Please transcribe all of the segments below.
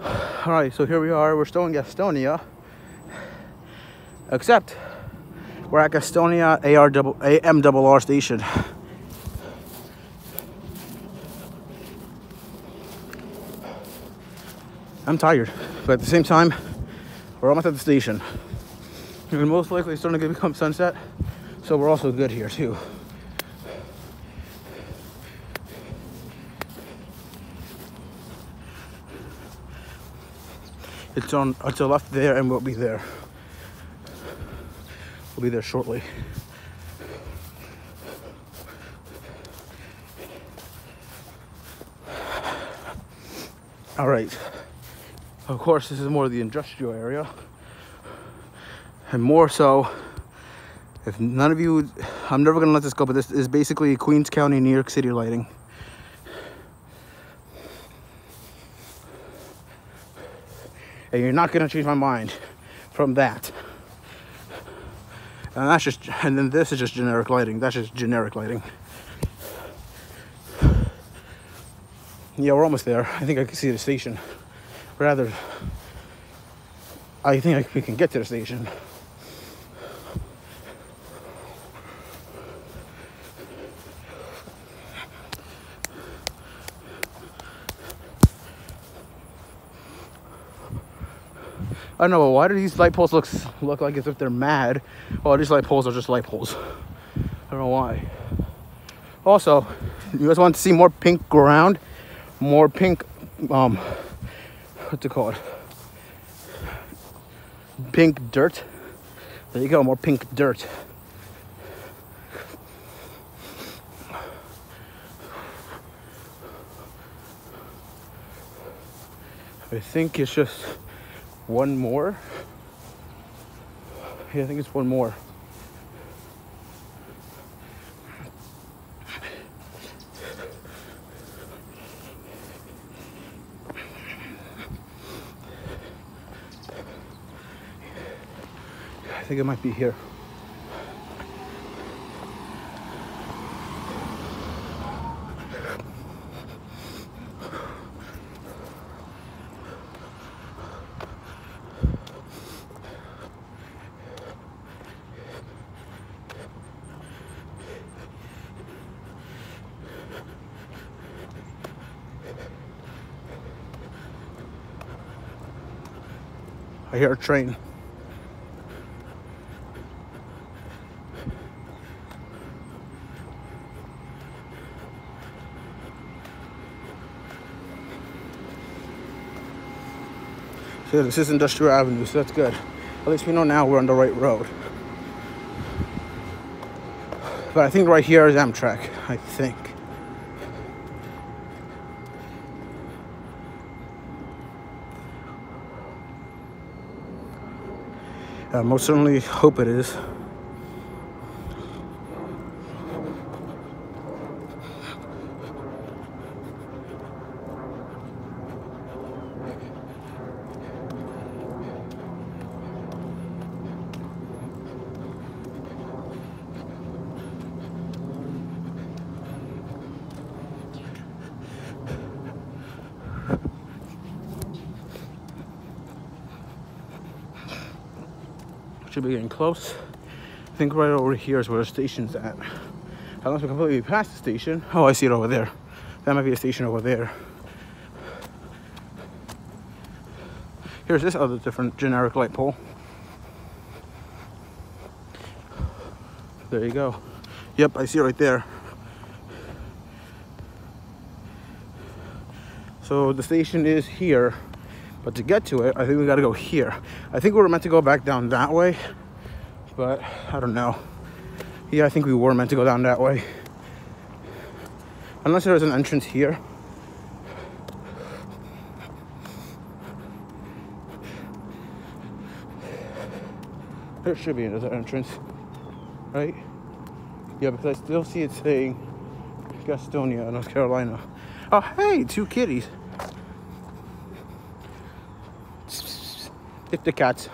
Alright, so here we are. We're still in Gastonia. Except we're at Gastonia AMRR station. I'm tired, but at the same time, we're almost at the station. And most likely it's starting to become sunset, so we're also good here too. It's on to the left there, and we'll be there. We'll be there shortly. All right. Of course, this is more of the industrial area. And more so, if none of you, I'm never gonna let this go, but this is basically Queens County, New York City lighting. And you're not gonna change my mind from that. And that's just, and then this is just generic lighting. That's just generic lighting. Yeah, we're almost there. I think I can see the station. Rather, I think we can get to the station. I don't know, but why do these light poles look like as if they're mad? Oh, these light poles are just light poles. I don't know why. Also, you guys want to see more pink ground? More pink, what's it called? Pink dirt. There you go, more pink dirt. I think it's just one more. Yeah, I think it's one more. I think it might be here. I hear a train. So this is Industrial Avenue, so that's good. At least we know now we're on the right road. But I think right here is Amtrak, I think. I most certainly hope it is. Should be getting close. I think right over here is where the station's at. Unless we're completely past the station. Oh, I see it over there. That might be a station over there. Here's this other different generic light pole. There you go. Yep, I see it right there. So the station is here. But to get to it, I think we gotta go here. I think we were meant to go back down that way, but I don't know. Yeah, I think we were meant to go down that way. Unless there was an entrance here. There should be another entrance, right? Yeah, because I still see it saying Gastonia, North Carolina. Oh, hey, two kitties. Hit the cats.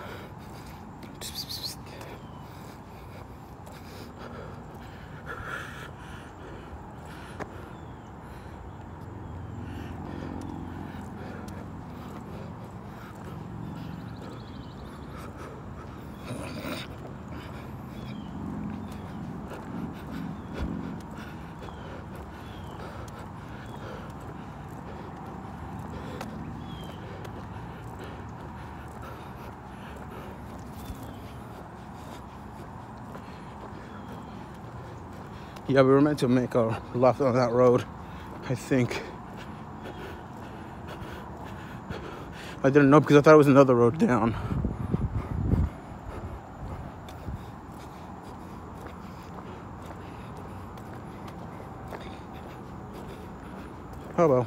Yeah, we were meant to make a left on that road, I think. I didn't know because I thought it was another road down. Oh well,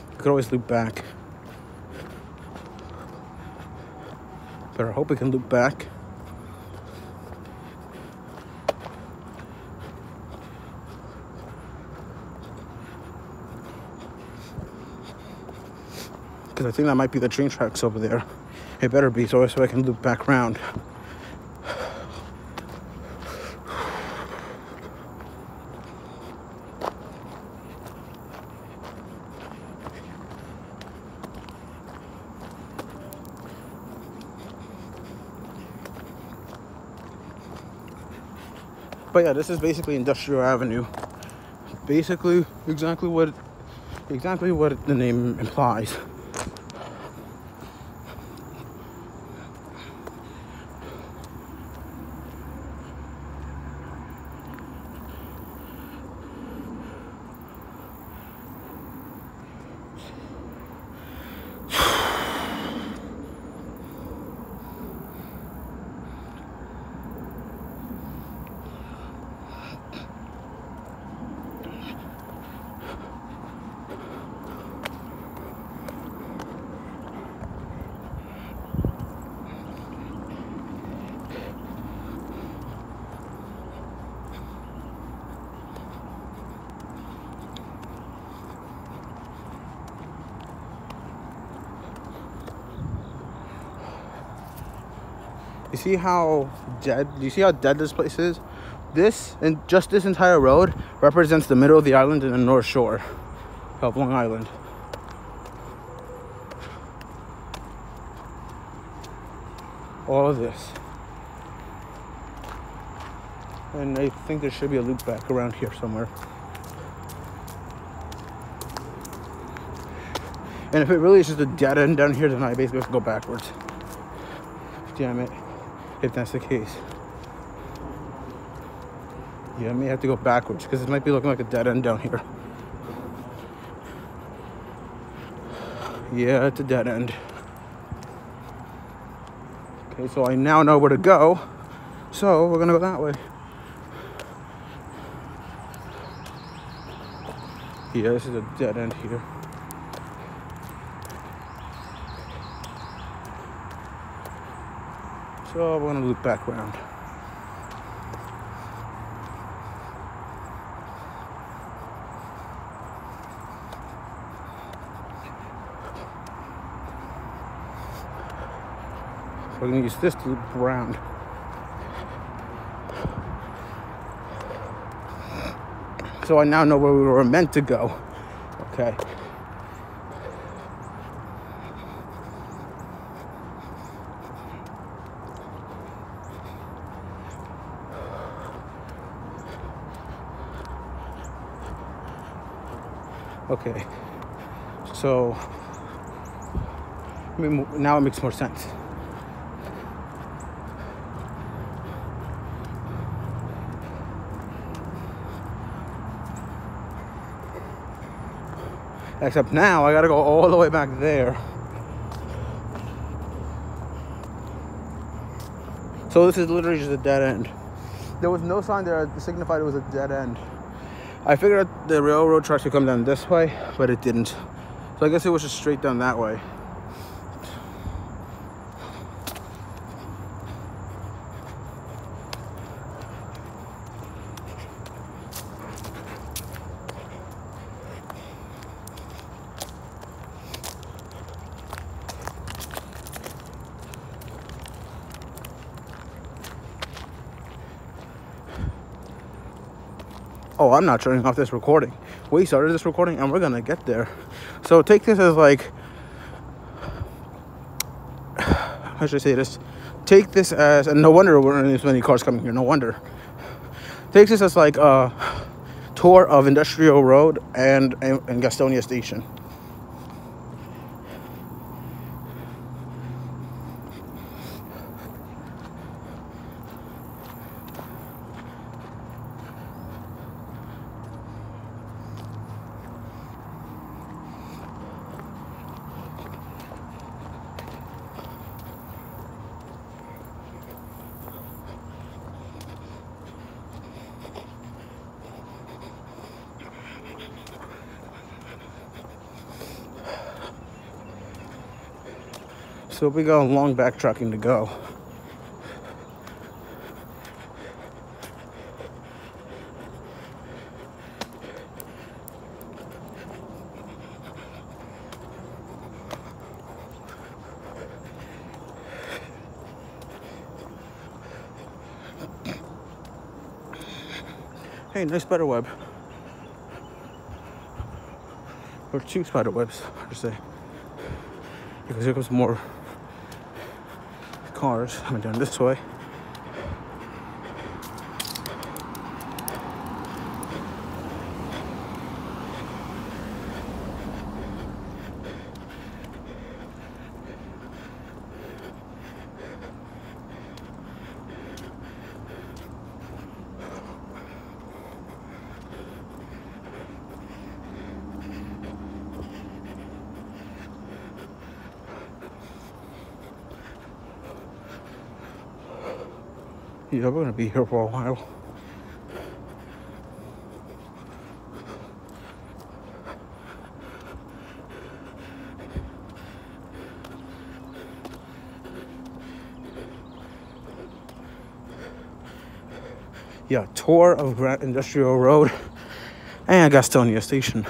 we could always loop back. But I hope we can loop back. Because I think that might be the train tracks over there. It better be, so I can loop back around. But yeah, this is basically Industrial Avenue. Basically, exactly what the name implies. You see how dead? Do you see how dead this place is? This and just this entire road represents the middle of the island and the North Shore of Long Island. All of this. And I think there should be a loop back around here somewhere. And if it really is just a dead end down here, then I basically have to go backwards. Damn it. If that's the case. Yeah, I may have to go backwards because it might be looking like a dead end down here. Yeah, it's a dead end. Okay, so I now know where to go. So we're gonna go that way. Yeah, this is a dead end here. So we're gonna loop back around. So we're gonna use this to loop around. So I now know where we were meant to go. Okay. Okay, so now it makes more sense. Except now I gotta go all the way back there. So this is literally just a dead end. There was no sign there that signified it was a dead end. I figured the railroad tracks would come down this way, but it didn't. So I guess it was just straight down that way. Oh, I'm not turning off this recording. We started this recording and we're gonna get there. So take this as like, how should I say this? Take this as, and no wonder there weren't as many cars coming here, no wonder. Take this as like a tour of Industrial Road and Gastonia Station. So we got a long backtracking to go. Hey, nice spider web. Or 2 spider webs, I should say. Because here comes more cars coming down this way. Yeah, we're gonna be here for a while. Yeah, tour of Grand Industrial Road and Gastonia Station.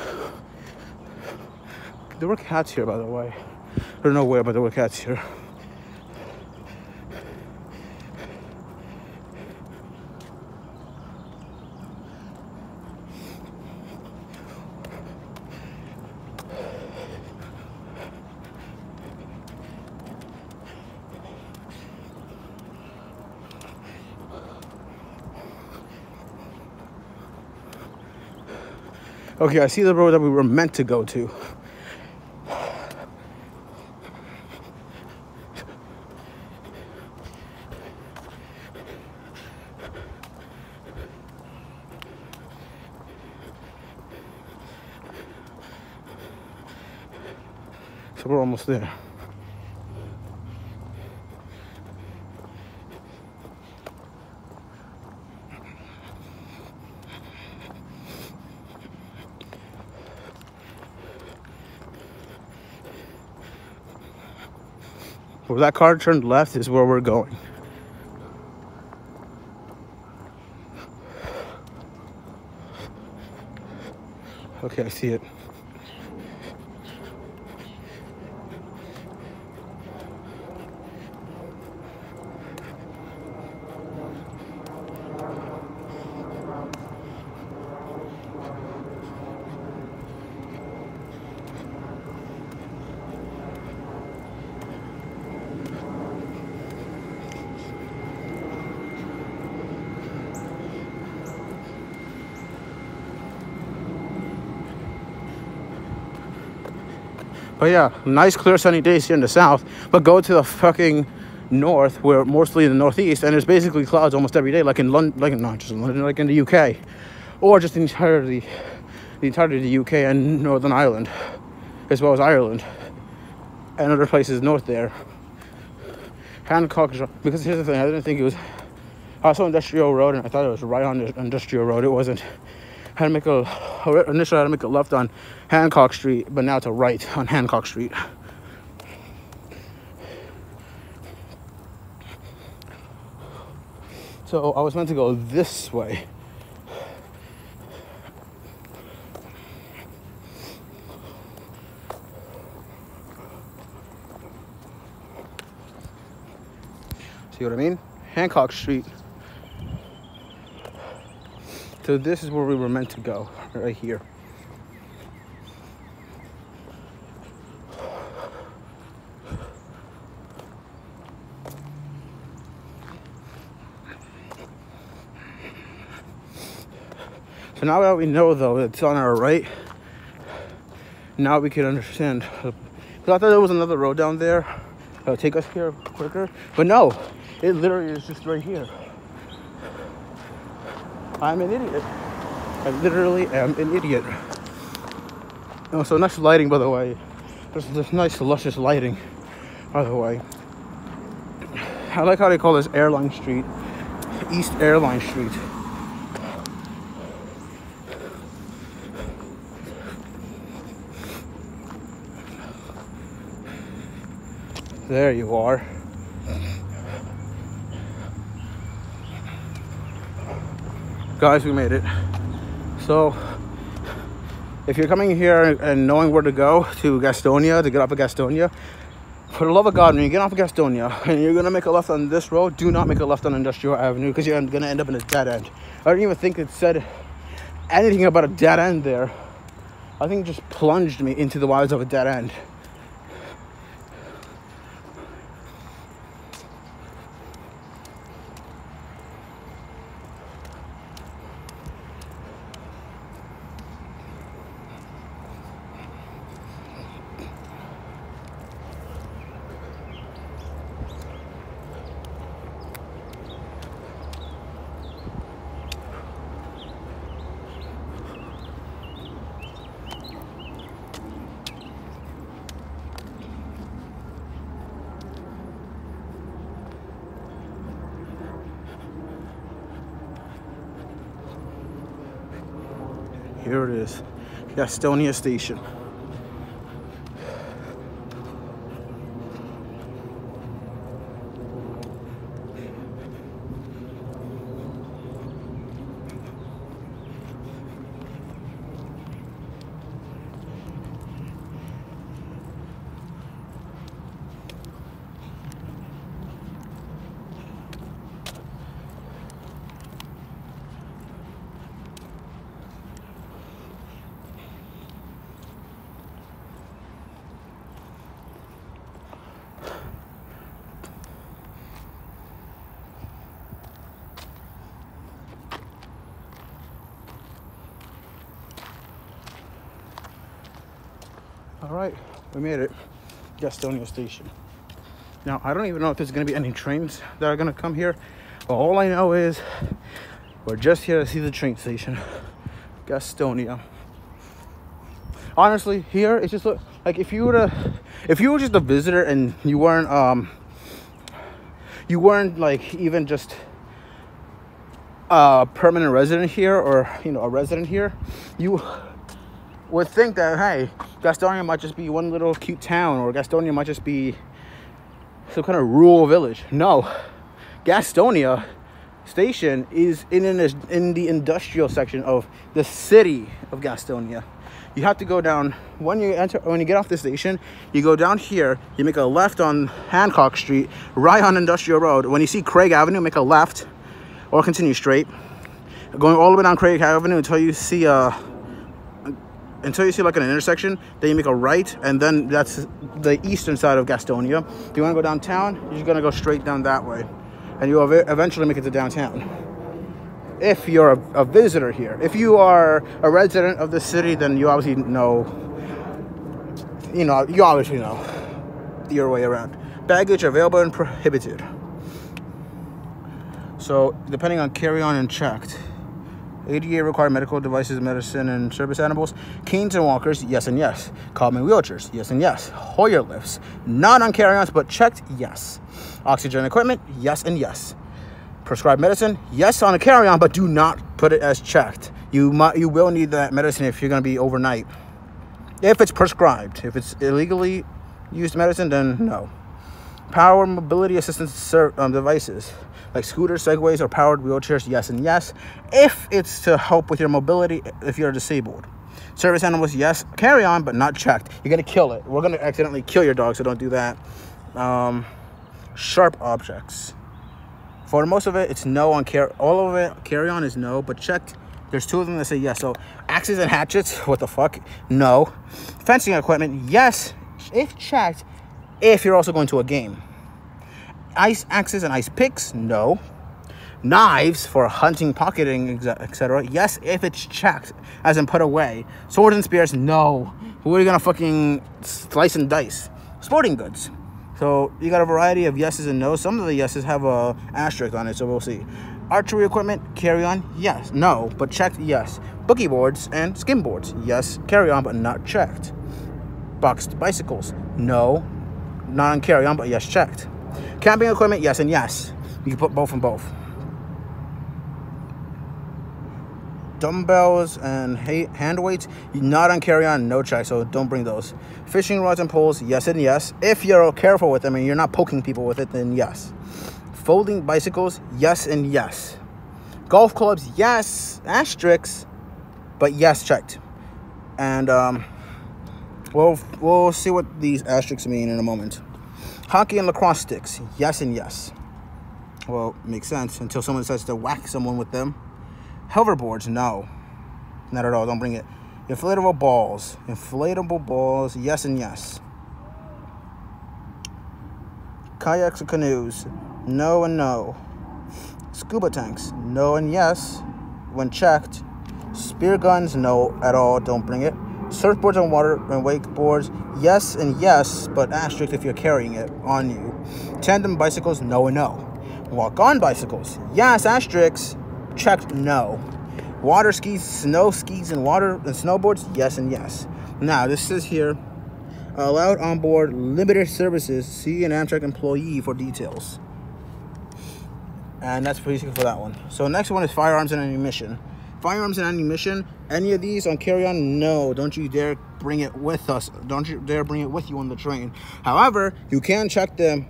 There were cats here, by the way. I don't know where, but there were cats here. Okay, I see the road that we were meant to go to. So we're almost there. Where that car turned left is where we're going. Okay, I see it. But yeah, nice clear sunny days here in the south. But go to the fucking north, where mostly in the northeast, and there's basically clouds almost every day, like in London, like not just in London, like in the UK, or just the entirety of the UK and Northern Ireland, as well as Ireland and other places north there. Hancock, because here's the thing, I didn't think it was. I saw Industrial Road and I thought it was right on the Industrial Road. It wasn't. Initially I had to make a left on Hancock Street, but now it's a right on Hancock Street. So I was meant to go this way. See what I mean? Hancock Street. So this is where we were meant to go, right here. So now that we know, though, it's on our right, now we can understand. Because I thought there was another road down there that would take us here quicker. But no, it literally is just right here. I'm an idiot. I literally am an idiot. Oh, so nice lighting, by the way. There's this nice, luscious lighting, by the way. I like how they call this Airline Street, East Airline Street. There you are. Guys, we made it. So if you're coming here and knowing where to go to Gastonia, to get off of Gastonia, for the love of God, when you get off of Gastonia and you're gonna make a left on this road, do not make a left on Industrial Avenue, because you're gonna end up in a dead end. I don't even think it said anything about a dead end there. I think it just plunged me into the wilds of a dead end. Here it is, Gastonia Station. All right, we made it, Gastonia Station. Now, I don't even know if there's gonna be any trains that are gonna come here, but all I know is we're just here to see the train station, Gastonia. Honestly, here it's just like if you were just a visitor and you weren't like even just a permanent resident here, or a resident here, you would think that, hey, Gastonia might just be one little cute town, or Gastonia might just be some kind of rural village. No, Gastonia Station is in the industrial section of the city of Gastonia. You have to go down when you get off the station. You go down here. You make a left on Hancock Street, right on Industrial Road. When you see Craig Avenue, make a left, or continue straight, going all the way down Craig Avenue until you see like an intersection. Then you make a right, and then that's the eastern side of Gastonia. If you want to go downtown, you're just gonna go straight down that way, and you'll eventually make it to downtown. If you're a visitor here, if you are a resident of the city, then you obviously know your way around. Baggage available and prohibited. So depending on carry-on and checked. ADA required medical devices, medicine, and service animals. Canes and walkers, yes and yes. Common wheelchairs, yes and yes. Hoyer lifts, not on carry-ons, but checked, yes. Oxygen equipment, yes and yes. Prescribed medicine, yes on a carry-on, but do not put it as checked. You will need that medicine if you're going to be overnight. If it's prescribed. If it's illegally used medicine, then no. Power mobility assistance devices, like scooters, segways, or powered wheelchairs, yes and yes. If it's to help with your mobility, if you're disabled. Service animals, yes. Carry on, but not checked. You're going to kill it. We're going to accidentally kill your dog, so don't do that. Sharp objects. For most of it, it's no on all of it. Carry on is no, but checked. There's two of them that say yes. So axes and hatchets, what the fuck? No. Fencing equipment, yes, if checked. If you're also going to a game. Ice axes and ice picks, no. Knives for hunting, pocketing, etc. Yes, if it's checked, as in put away. Swords and spears, no. Who are you gonna fucking slice and dice? Sporting goods. So you got a variety of yeses and nos. Some of the yeses have a asterisk on it, so we'll see. Archery equipment, carry on, yes. No, but checked, yes. Boogie boards and skim boards, yes. Carry on, but not checked. Boxed bicycles, no. Not on carry on, but yes, checked. Camping equipment, yes and yes. You can put both and both. dumbbells and hand weights, not on carry-on, no check, so don't bring those. Fishing rods and poles, yes and yes. If you're careful with them and you're not poking people with it, then yes. Folding bicycles, yes and yes. Golf clubs, yes, asterisks, but yes, checked. And we'll see what these asterisks mean in a moment. Hockey and lacrosse sticks, yes and yes. Well, makes sense until someone decides to whack someone with them. Hoverboards, no, not at all, don't bring it. Inflatable balls, yes and yes. Kayaks and canoes, no and no. Scuba tanks, no and yes, when checked. Spear guns, no at all, don't bring it. Surfboards and water and wakeboards, yes and yes, but asterisk if you're carrying it on you. Tandem bicycles, no and no. Walk-on bicycles, yes, asterisk, checked, no. Water skis, snow skis, and water and snowboards, yes and yes. Now, this says here, allowed on board limited services, see an Amtrak employee for details. And that's basically for that one. So next one is firearms and ammunition. Firearms and ammunition, any of these on carry-on, no. Don't you dare bring it with us. Don't you dare bring it with you on the train. However, you can check them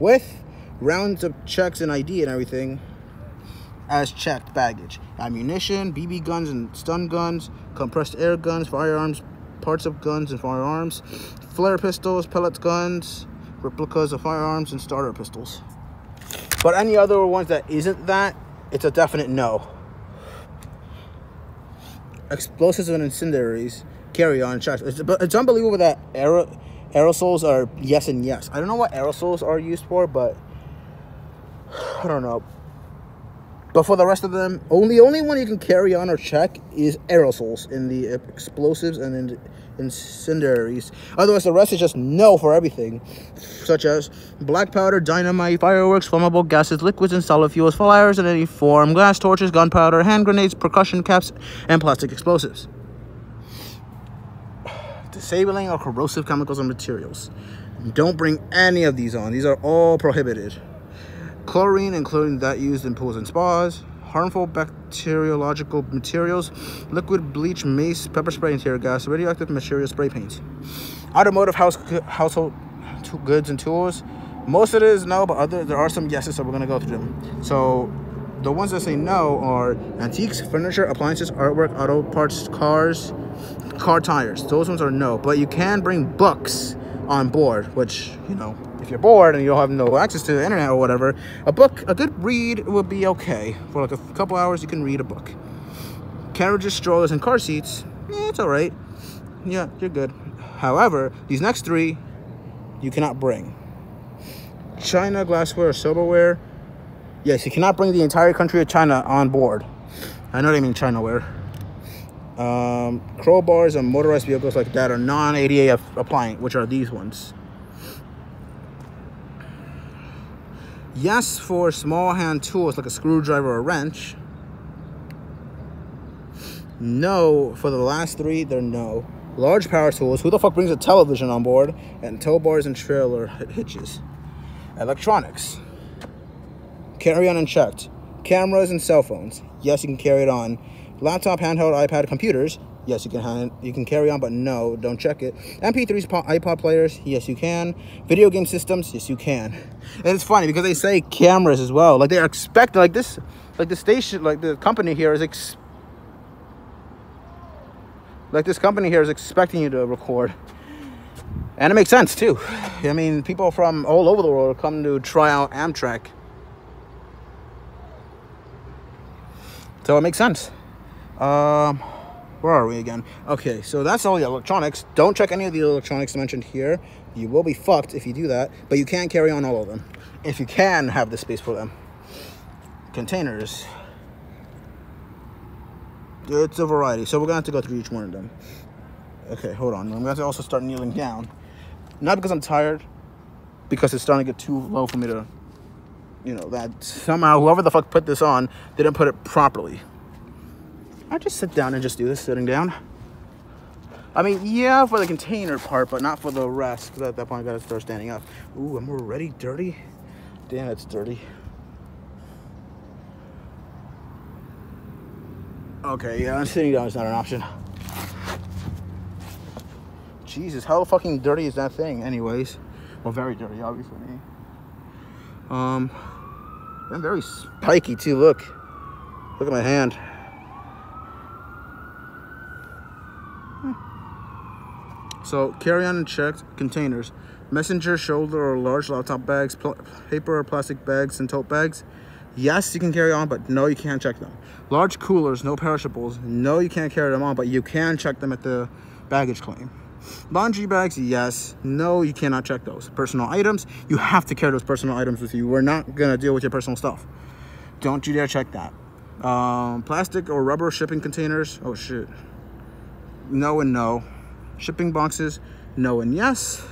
with rounds of checks and ID and everything as checked baggage. Ammunition, BB guns and stun guns, compressed air guns, firearms, parts of guns and firearms, flare pistols, pellet guns, replicas of firearms, and starter pistols. But any other ones that isn't that, it's a definite no. Explosives and incendiaries, carry on checks. It's unbelievable that aerosols are yes and yes. I don't know what aerosols are used for, but I don't know. But for the rest of them, only one you can carry on or check is aerosols in the explosives and in incendiaries. Otherwise, the rest is just no for everything, such as black powder, dynamite, fireworks, flammable gases, liquids and solid fuels, fires in any form, glass torches, gunpowder, hand grenades, percussion caps, and plastic explosives. Disabling or corrosive chemicals and materials. Don't bring any of these on. These are all prohibited. Chlorine, including that used in pools and spas. Harmful bacteriological materials. Liquid bleach, mace, pepper spray, and tear gas. Radioactive material, spray paint. Automotive household goods and tools. Most of it is no, but there are some yeses, so we're going to go through them. So the ones that say no are antiques, furniture, appliances, artwork, auto parts, cars, car tires. Those ones are no, but you can bring books on board, which, you know, if you're bored and you don't have no access to the internet or whatever, a good read would be okay. For like a couple hours, you can read a book. Carriages, strollers, and car seats, it's all right. Yeah, you're good. However, these next three, you cannot bring. China, glassware, or silverware. Yes, you cannot bring the entire country of China on board. I know they mean Chinaware. Crowbars and motorized vehicles like that are non-ADA appliant, which are these ones. Yes for small hand tools like a screwdriver or a wrench. No for the last three, they're no. Large power tools, who the fuck brings a television on board? And tow bars and trailer hitches. Electronics. Carry on unchecked. Cameras and cell phones. Yes, you can carry it on. Laptop, handheld, iPad, computers. Yes, you can carry on, but no, don't check it. MP3s, iPod players. Yes, you can. Video game systems. Yes, you can. And it's funny because they say cameras as well. Like they're expecting, like the station, like the company here is expecting you to record. And it makes sense too. I mean, people from all over the world come to try out Amtrak. So it makes sense. Where are we again? Okay, so that's all the electronics. Don't check any of the electronics mentioned here. You will be fucked if you do that, but you can carry on all of them if you can have the space for them. Containers. It's a variety, so we're gonna have to go through each one of them. Okay, hold on. I'm gonna have to also start kneeling down. Not because I'm tired, because it's starting to get too low for me to, you know, that somehow whoever the fuck put this on didn't put it properly. I just sit down and just do this sitting down. I mean, yeah, for the container part, but not for the rest, because at that point I gotta start standing up. Ooh, I'm already dirty. Damn, it's dirty. Okay, yeah, sitting down is not an option. Jesus, how fucking dirty is that thing? Anyways, well, very dirty, obviously. And very spiky too. Look at my hand. So carry-on and checked containers, messenger, shoulder, or large laptop bags, paper or plastic bags, and tote bags. Yes, you can carry on, but no, you can't check them. Large coolers, no perishables. No, you can't carry them on, but you can check them at the baggage claim. Laundry bags, yes. No, you cannot check those. Personal items, you have to carry those personal items with you. We're not going to deal with your personal stuff. Don't you dare check that. Plastic or rubber shipping containers, oh shit. No and no. Shipping boxes, no and yes.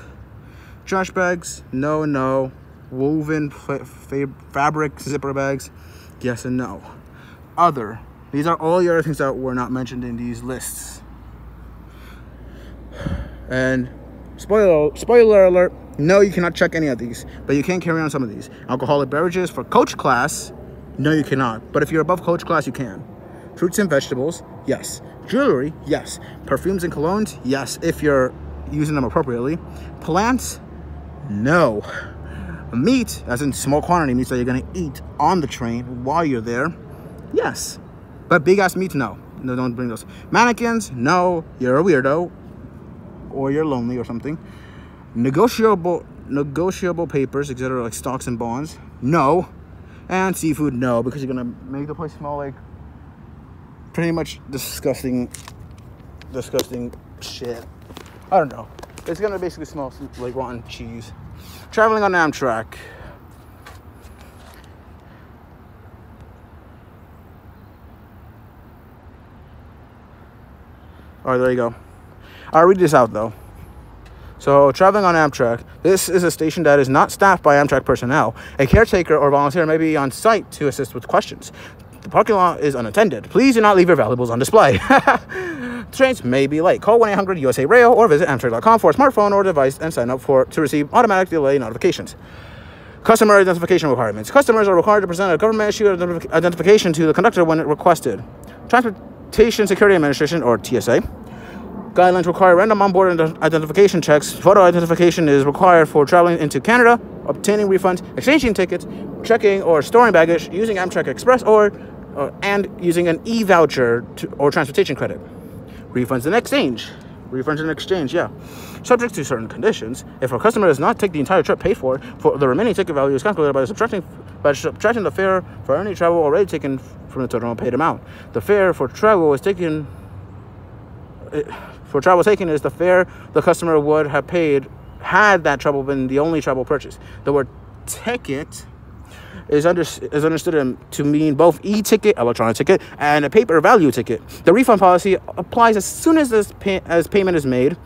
Trash bags, no and no. Woven fabric zipper bags, yes and no. Other, these are all the other things that were not mentioned in these lists. And spoiler alert, no, you cannot check any of these, but you can carry on some of these. Alcoholic beverages for coach class, no, you cannot, but if you're above coach class, you can. Fruits and vegetables, yes. Jewelry, yes. Perfumes and colognes, yes, if you're using them appropriately. Plants, no. Meat, as in small quantity meats that you're going to eat on the train while you're there, yes. But big ass meats, no. No, don't bring those. Mannequins, no. You're a weirdo, or you're lonely or something. Negotiable papers, etc., like stocks and bonds, no. And seafood, no, because you're going to make the place smell like pretty much disgusting shit. I don't know. It's going to basically smell like rotten cheese. Traveling on Amtrak. All right, there you go. I'll read this out, though. So, traveling on Amtrak. This is a station that is not staffed by Amtrak personnel. A caretaker or volunteer may be on site to assist with questions. The parking lot is unattended. Please do not leave your valuables on display. Trains may be late. Call 1-800-USA-RAIL or visit Amtrak.com for a smartphone or device and sign up to receive automatic delay notifications. Customer identification requirements. Customers are required to present a government-issued identification to the conductor when requested. Transportation Security Administration, or TSA. Guidelines require random onboard identification checks. Photo identification is required for traveling into Canada, obtaining refunds, exchanging tickets, checking or storing baggage, using Amtrak Express, and using an e-voucher or transportation credit. Refunds and exchange, yeah. Subject to certain conditions. If a customer does not take the entire trip paid for the remaining ticket value is calculated by subtracting the fare for any travel already taken from the total paid amount. The fare for travel is taken. For travel taken is the fare the customer would have paid had that travel been the only travel purchase. The word ticket is understood to mean both e-ticket, electronic ticket, and a paper value ticket. The refund policy applies as soon as payment is made,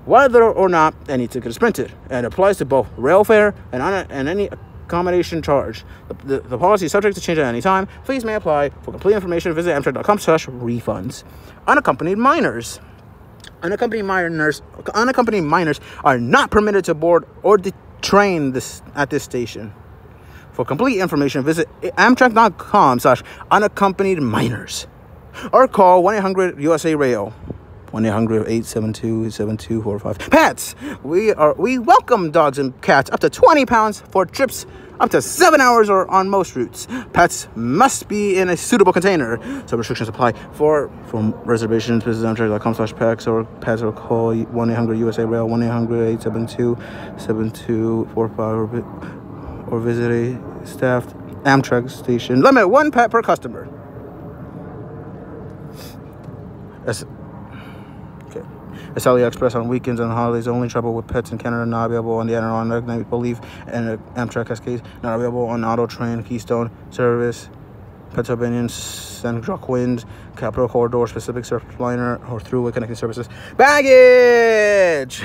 whether or not any ticket is printed, and applies to both rail fare and any accommodation charge. The policy is subject to change at any time. Fees may apply. For complete information, visit amtrak.com/refunds. Unaccompanied minors. Unaccompanied minors are not permitted to board or train at this station. For complete information, visit amtrak.com/unaccompanied minors or call 1-800-USA-RAIL. 1-800-872-7245. Pets! We welcome dogs and cats up to 20 pounds for trips up to 7 hours or on most routes. Pets must be in a suitable container. Some restrictions apply. For reservations, visit amtrak.com/pets or pets or call 1-800-USA-RAIL, 1-800-872-7245 or visit a staffed Amtrak station. Limit 1 pet per customer. Gastonia Express on weekends and holidays only. Travel with pets in Canada not available on the Adirondack Night Belief and Amtrak Cascades. Not available on Auto Train, Keystone Service, Pennsylvania, Sandrock Winds, Capital Corridor, Pacific Surfliner, or Thruway Connecting Services. Baggage!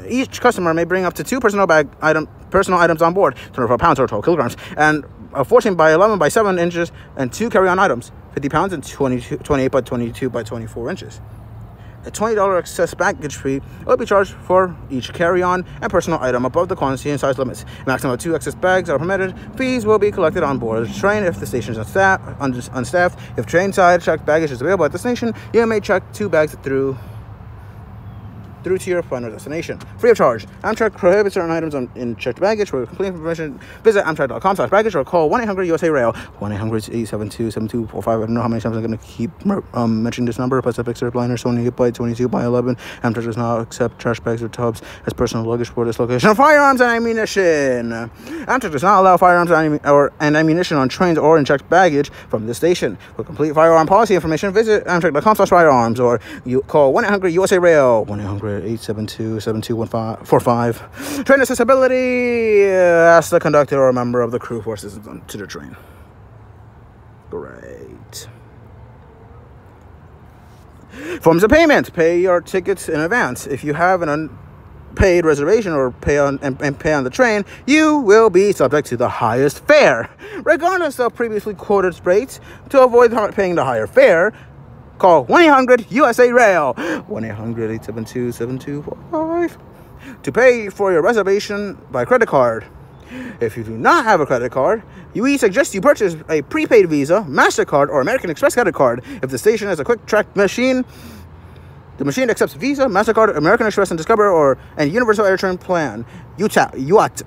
Each customer may bring up to 2 personal items on board, 24 pounds or 12 kilograms, and 14 by 11 by 7 inches, and 2 carry-on items, 50 pounds and 28 by 22 by 24 inches. a $20 excess baggage fee will be charged for each carry-on and personal item above the quantity and size limits. Maximum of 2 excess bags are permitted. Fees will be collected on board the train if the station is unstaffed. If train-side checked baggage is available at the station, you may check 2 bags through to your final destination, free of charge. Amtrak prohibits certain items in checked baggage. For complete information, visit amtrak.com/baggage or call 1-800-USA-RAIL, 1-800-872-7245. I don't know how many times I'm going to keep mentioning this number. Pacific Surfliner, Sony 8x22x11. Amtrak does not accept trash bags or tubs as personal luggage for this location. Firearms and ammunition. Amtrak does not allow firearms and ammunition on trains or in checked baggage from the station. For complete firearm policy information, visit amtrak.com/firearms or you call 1-800-USA-RAIL, 1-800-872-7245. Train accessibility. Ask the conductor or a member of the crew for assistance to the train. Great. Forms of payment. Pay your tickets in advance. If you have an unpaid reservation or pay on the train, you will be subject to the highest fare, regardless of previously quoted rates. To avoid paying the higher fare, call 1-800-USA-RAIL, 1-800-872-7245 to pay for your reservation by credit card. If you do not have a credit card, we suggest you purchase a prepaid Visa, MasterCard, or American Express credit card. If the station has a quick track machine, the machine accepts Visa, MasterCard, American Express, and Discover and Universal Air Train Plan, UATP,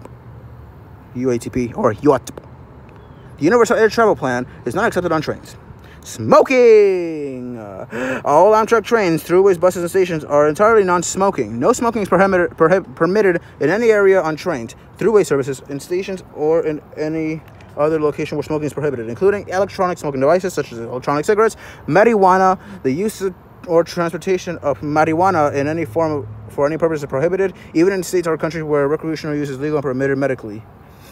or UATP. The Universal Air Travel Plan is not accepted on trains. Smoking. All Amtrak trains, throughways, buses, and stations are entirely non-smoking. No smoking is permitted in any area on trains, throughway services, in stations, or in any other location where smoking is prohibited, including electronic smoking devices such as electronic cigarettes, marijuana. The use or transportation of marijuana in any form for any purpose is prohibited, even in states or countries where recreational use is legal and permitted medically.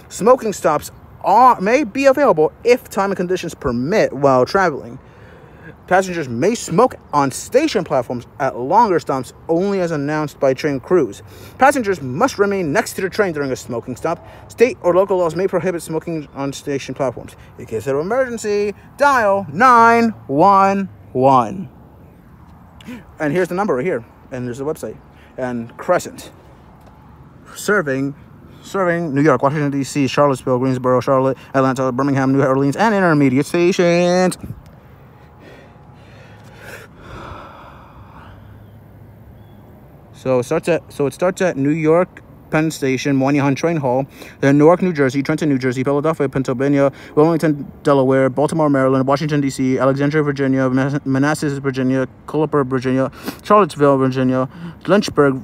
Smoking stops may be available if time and conditions permit while traveling. Passengers may smoke on station platforms at longer stops only as announced by train crews. Passengers must remain next to the train during a smoking stop. State or local laws may prohibit smoking on station platforms. In case of emergency, dial 911. And here's the number right here. And there's a website. And Crescent. Serving New York, Washington, D.C., Charlottesville, Greensboro, Charlotte, Atlanta, Birmingham, New Orleans, and intermediate stations. So it starts at New York Penn Station, Moynihan Train Hall, then Newark, New Jersey, Trenton, New Jersey, Philadelphia, Pennsylvania, Wilmington, Delaware, Baltimore, Maryland, Washington, D.C., Alexandria, Virginia, Manassas, Virginia, Culpeper, Virginia, Charlottesville, Virginia, Lynchburg,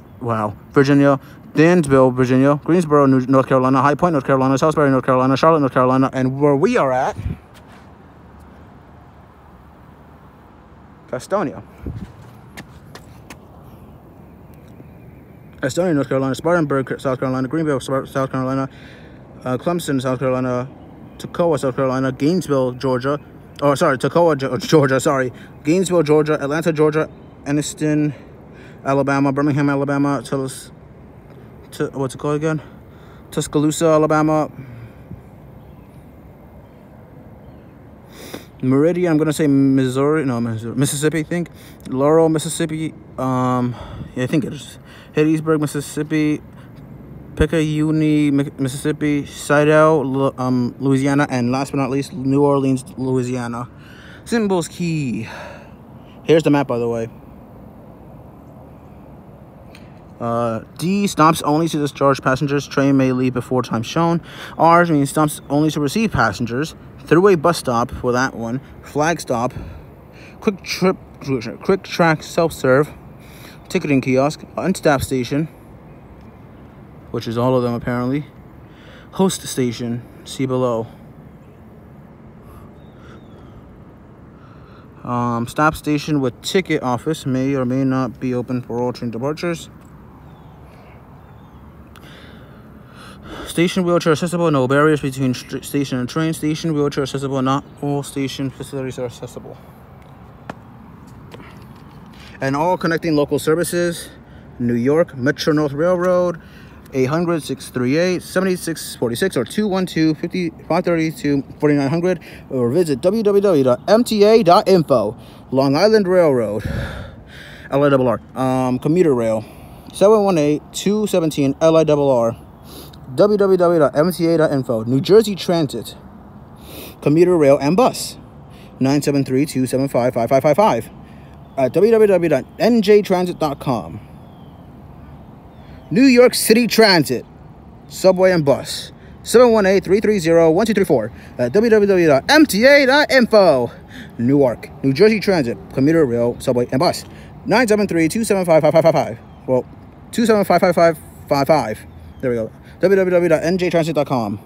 Virginia, Dansville, Virginia, Greensboro, North Carolina, High Point, North Carolina, Salisbury, North Carolina, Charlotte, North Carolina, and where we are at, Gastonia, North Carolina, Spartanburg, South Carolina, Greenville, South Carolina, Clemson, South Carolina, Toccoa, South Carolina, Gainesville, Georgia, Gainesville, Georgia, Atlanta, Georgia, Anniston, Alabama, Birmingham, Alabama, what's it called again? Tuscaloosa, Alabama. Meridian, I'm gonna say Mississippi, I think. Laurel, Mississippi. I think it is. Hattiesburg, Mississippi. Picayune, Mississippi. Sidell, Louisiana, and last but not least, New Orleans, Louisiana. Symbols key. Here's the map, by the way. D, stops only to discharge passengers. Train may leave before time shown. R means stops only to receive passengers. Throughway bus stop for that one. Flag stop. Quick track self-serve. Ticketing kiosk. Unstaffed station, which is all of them apparently. Host station, see below. Stop station with ticket office may or may not be open for all train departures. Station wheelchair accessible, no barriers between station and train. Station wheelchair accessible, not all station facilities are accessible. And all connecting local services: New York Metro North Railroad, 800-638-7646 or 212-532-4900, or visit www.mta.info. Long Island Railroad, LIRR. Commuter rail. 718-217 LIRR. www.mta.info. New Jersey Transit. Commuter rail and bus. 973-275-5555. www.njtransit.com. New York City Transit. Subway and bus. 718-330-1234. www.mta.info. Newark, New Jersey Transit, commuter rail, subway, and bus. 973-275-5555. Well, 275-5555. There we go. www.njtransit.com.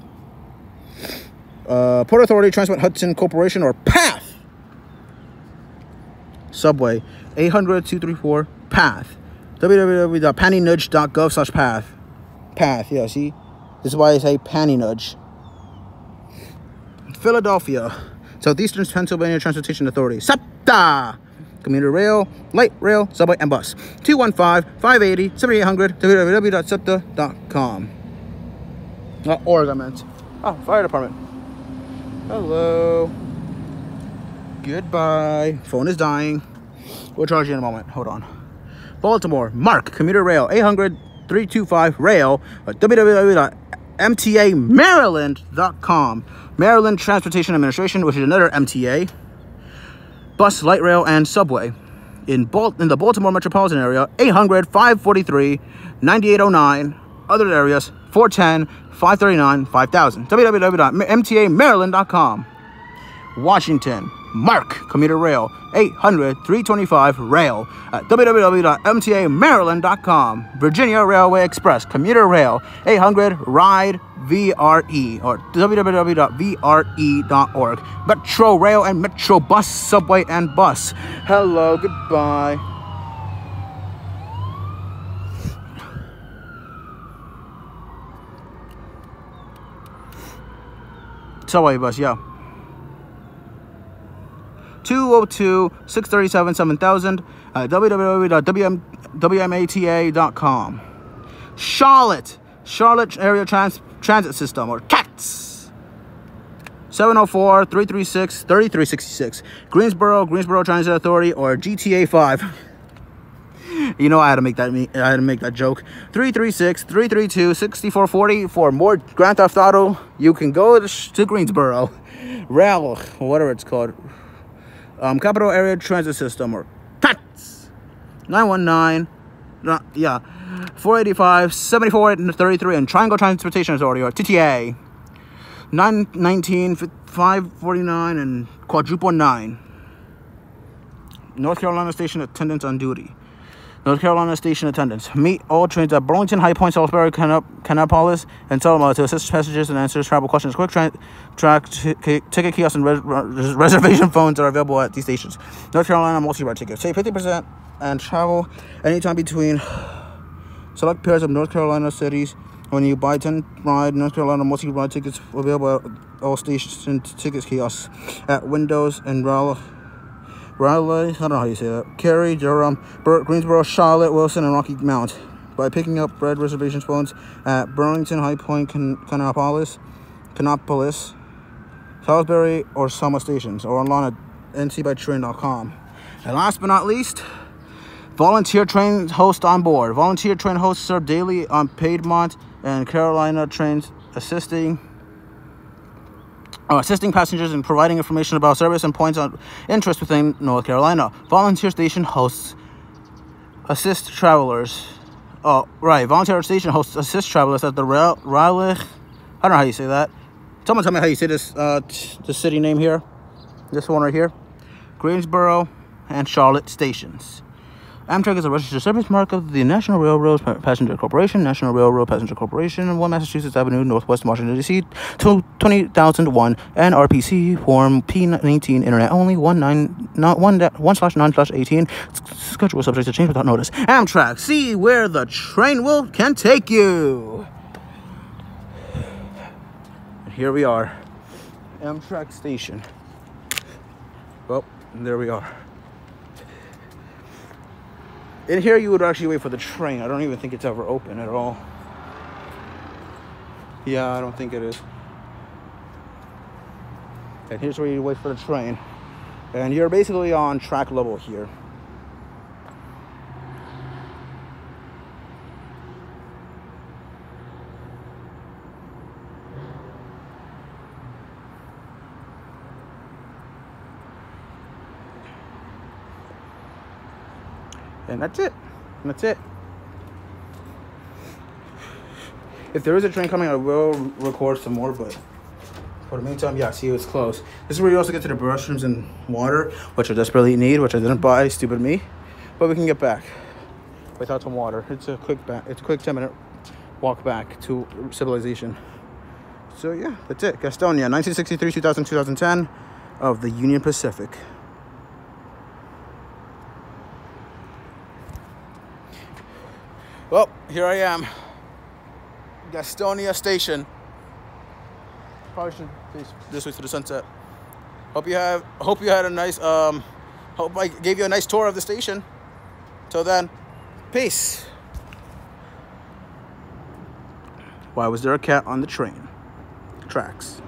Port Authority, Transmet Hudson Corporation, or PATH. Subway, 800-234 PATH. www.pannynudge.gov/PATH. PATH, yeah, see? This is why I say panty nudge. Philadelphia, Southeastern Pennsylvania Transportation Authority. SEPTA. Commuter rail, light rail, subway, and bus. 215-580-7800. www.septa.com. Not org, I meant. Oh, fire department. Hello. Goodbye. Phone is dying. We'll charge you in a moment. Hold on. Baltimore, Mark, commuter rail, 800-325 rail. www.mtamaryland.com. Maryland Transportation Administration, which is another MTA. Bus, light rail, and subway. In the Baltimore metropolitan area, 800-543-9809. Other areas, 410-539-5000. www.mtamaryland.com. Washington, Mark, commuter rail, 800-325 rail at www.mtamaryland.com. Virginia Railway Express, commuter rail, 800-RIDE VRE or www.vre.org. Metro rail and Metro bus, subway, and bus. Hello, goodbye. Subway bus, yeah. 202-637-7000 at www.wmata.com. Charlotte Area Transit System, or CATS. 704-336-3366. Greensboro Transit Authority, or GTA 5. You know I had to make that joke. 336-332-6440. For more Grand Theft Auto, you can go to Greensboro. Rail, whatever it's called. Capital Area Transit System, or CATS. 485-7433, and Triangle Transportation Authority, or TTA. 919-549 and quadruple 9. North Carolina Station Attendants on duty. North Carolina Station Attendants. Meet all trains at Burlington, High Point, Salisbury, Kannapolis, and Selma to assist passengers and answer travel questions. Quick track ticket kiosks and reservation phones are available at these stations. North Carolina multi-ride tickets. Save 50% and travel anytime between select pairs of North Carolina cities. When you buy 10 ride North Carolina multi-ride tickets, available at all stations and tickets kiosks at Windows and Raleigh, I don't know how you say that. Cary, Durham, Greensboro, Charlotte, Wilson, and Rocky Mount. By picking up red reservation phones at Burlington, High Point, Kannapolis, Salisbury, or Selma stations, or online at ncbytrain.com. And last but not least, volunteer train host on board. Volunteer train hosts serve daily on Piedmont and Carolina trains, assisting passengers and providing information about service and points of interest within North Carolina. Volunteer station hosts assist travelers. Volunteer station hosts assist travelers at the Raleigh. I don't know how you say that. Someone tell me how you say this. The city name here. This one right here. Greensboro and Charlotte stations. Amtrak is a registered service mark of the National Railroad Passenger Corporation, National Railroad Passenger Corporation, 1 Massachusetts Avenue, Northwest Washington, D.C., 20001, NRPC, Form P19, Internet only, 1/9/18, schedule subject to change without notice. Amtrak, see where the train can take you. And here we are, Amtrak station. Well, there we are. In here, you would actually wait for the train. I don't even think it's ever open at all. Yeah, I don't think it is. And here's where you wait for the train. And you're basically on track level here. And that's it. That's it. If there is a train coming, I will record some more, but for the meantime, yeah, see, it's closed. This is where you also get to the restrooms and water, which I desperately need, which I didn't buy, stupid me. But we can get back without some water. It's a quick 10-minute walk back to civilization. So yeah, that's it. Gastonia, 1963, 2000, 2010 of the Union Pacific. Well, here I am. Gastonia Station. Probably should face this way to the sunset. Hope you had a nice hope I gave you a nice tour of the station. Till then, peace. Why was there a cat on the train tracks?